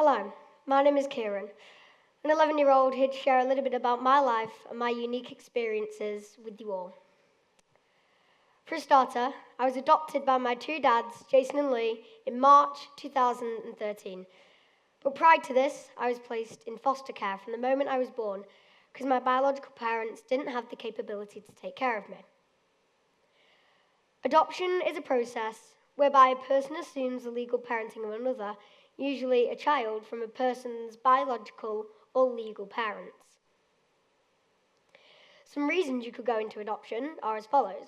Hello, my name is Kieran, an 11-year-old here to share a little bit about my life and my unique experiences with you all. For a starter, I was adopted by my two dads, Jason and Lee, in March 2013. But prior to this, I was placed in foster care from the moment I was born because my biological parents didn't have the capability to take care of me. Adoption is a process whereby a person assumes the legal parenting of another, usually a child, from a person's biological or legal parents. Some reasons you could go into adoption are as follows.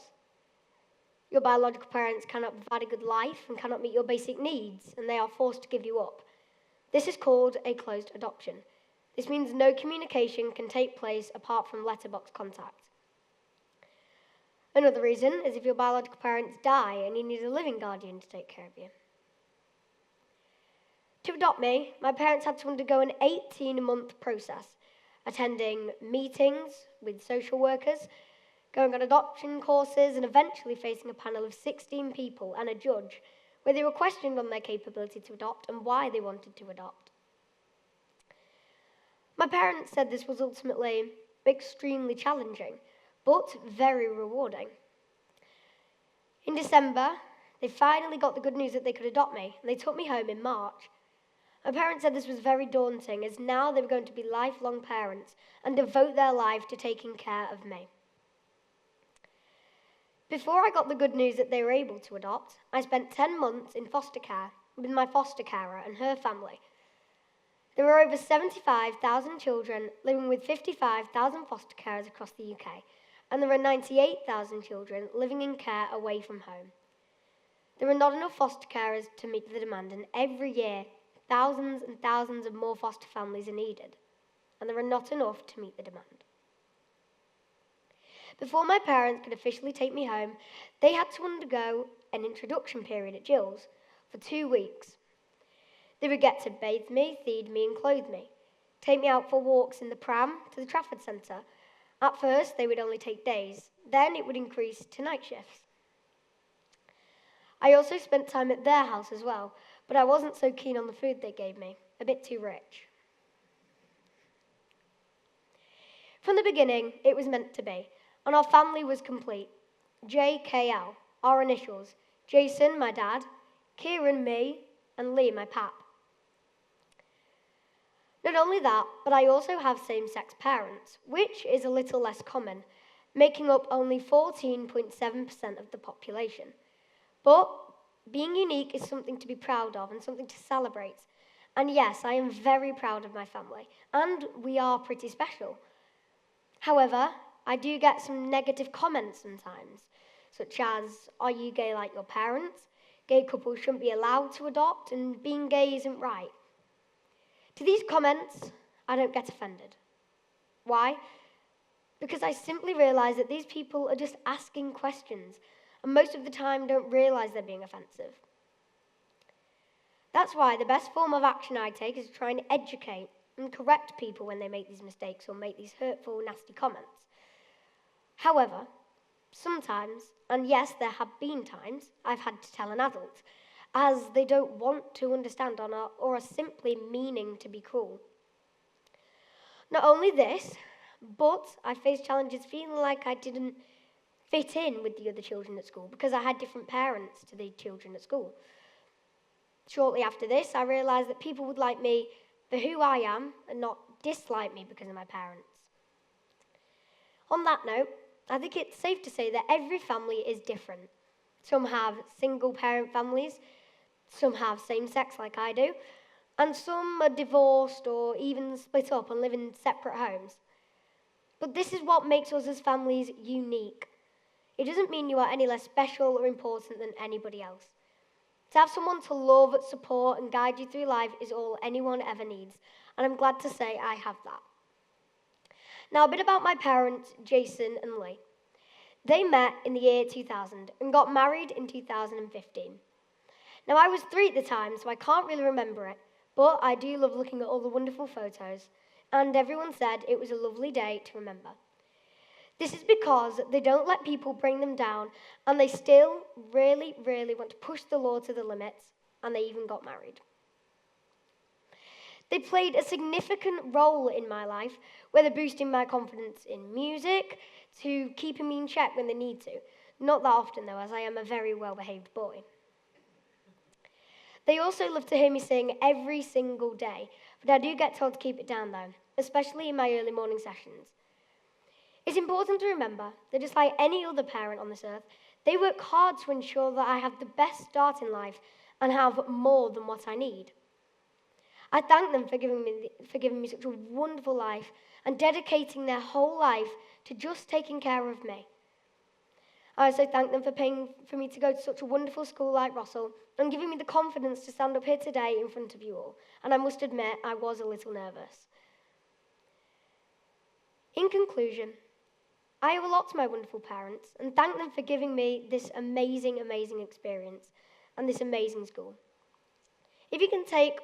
Your biological parents cannot provide a good life and cannot meet your basic needs, and they are forced to give you up. This is called a closed adoption. This means no communication can take place apart from letterbox contact. Another reason is if your biological parents die and you need a living guardian to take care of you. To adopt me, my parents had to undergo an 18-month process, attending meetings with social workers, going on adoption courses, and eventually facing a panel of 16 people and a judge, where they were questioned on their capability to adopt and why they wanted to adopt. My parents said this was ultimately extremely challenging, but very rewarding. In December, they finally got the good news that they could adopt me, and they took me home in March. My parents said this was very daunting, as now they were going to be lifelong parents and devote their life to taking care of me. Before I got the good news that they were able to adopt, I spent 10 months in foster care with my foster carer and her family. There were over 75,000 children living with 55,000 foster carers across the UK, and there are 98,000 children living in care away from home. There are not enough foster carers to meet the demand, and every year, thousands and thousands of more foster families are needed, and there are not enough to meet the demand. Before my parents could officially take me home, they had to undergo an introduction period at Jill's for 2 weeks. They would get to bathe me, feed me, and clothe me, take me out for walks in the pram to the Trafford Centre. At first, they would only take days, then it would increase to night shifts. I also spent time at their house as well, but I wasn't so keen on the food they gave me, a bit too rich. From the beginning, it was meant to be, and our family was complete. JKL, our initials, Jason, my dad, Kieran, me, and Lee, my pap. Not only that, but I also have same-sex parents, which is a little less common, making up only 14.7% of the population. But being unique is something to be proud of and something to celebrate. And yes, I am very proud of my family, and we are pretty special. However, I do get some negative comments sometimes, such as, are you gay like your parents? Gay couples shouldn't be allowed to adopt, and being gay isn't right. To these comments, I don't get offended. Why? Because I simply realise that these people are just asking questions, and most of the time don't realise they're being offensive. That's why the best form of action I take is to try and educate and correct people when they make these mistakes or make these hurtful, nasty comments. However, sometimes, and yes, there have been times, I've had to tell an adult, as they don't want to understand or are simply meaning to be cruel. Not only this, but I faced challenges feeling like I didn't fit in with the other children at school because I had different parents to the children at school. Shortly after this, I realised that people would like me for who I am and not dislike me because of my parents. On that note, I think it's safe to say that every family is different. Some have single-parent families, some have same-sex like I do, and some are divorced or even split up and live in separate homes. But this is what makes us as families unique. It doesn't mean you are any less special or important than anybody else. To have someone to love, support, and guide you through life is all anyone ever needs, and I'm glad to say I have that. Now, a bit about my parents, Jason and Lee. They met in the year 2000 and got married in 2015. Now, I was 3 at the time, so I can't really remember it, but I do love looking at all the wonderful photos, and everyone said it was a lovely day to remember. This is because they don't let people bring them down, and they still really want to push the law to the limits, and they even got married. They played a significant role in my life, whether boosting my confidence in music to keeping me in check when they need to. Not that often, though, as I am a very well-behaved boy. They also love to hear me sing every single day, but I do get told to keep it down, though, especially in my early morning sessions. It's important to remember that just like any other parent on this earth, they work hard to ensure that I have the best start in life and have more than what I need. I thank them for giving me such a wonderful life and dedicating their whole life to just taking care of me. I also thank them for paying for me to go to such a wonderful school like Rossall and giving me the confidence to stand up here today in front of you all. And I must admit, I was a little nervous. In conclusion, I owe a lot to my wonderful parents and thank them for giving me this amazing, amazing experience and this amazing school. If you can take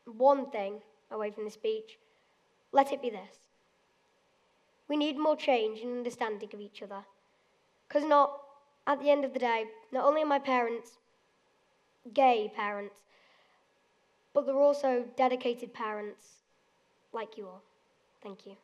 one thing away from this speech, let it be this. We need more change and understanding of each other. Because at the end of the day, not only are my parents gay parents, but they're also dedicated parents like you all. Thank you.